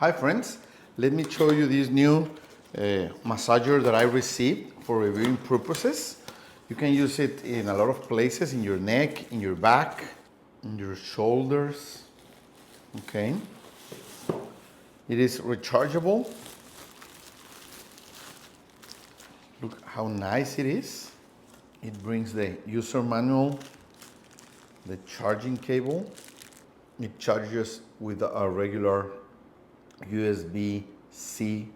Hi friends, let me show you this new massager that I received for reviewing purposes. You can use it in a lot of places, in your neck, in your back, in your shoulders. Okay. It is rechargeable. Look how nice it is. It brings the user manual, the charging cable. It charges with a regular USB-C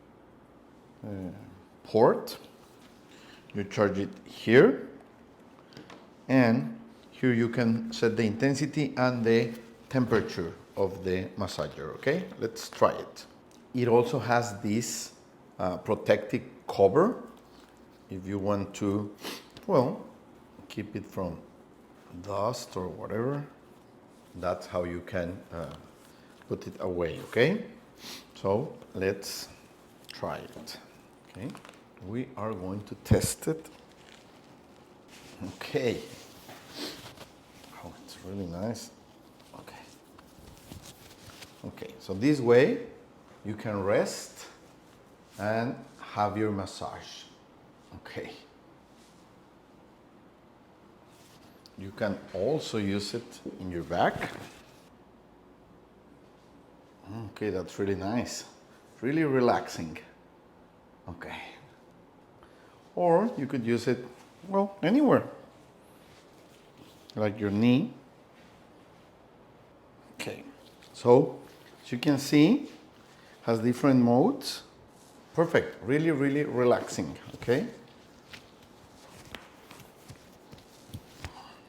port. You charge it here, and here you can set the intensity and the temperature of the massager. Okay, let's try it. It also has this protective cover if you want to, well, keep it from dust or whatever. That's how you can put it away. Okay, so let's try it. Okay, we are going to test it. Okay. Oh, it's really nice. Okay. Okay, so this way you can rest and have your massage. Okay. You can also use it in your back. Okay, that's really nice. Really relaxing. Okay. Or you could use it, well, anywhere. Like your knee. Okay. So, as you can see, has different modes. Perfect. Really, really relaxing. Okay.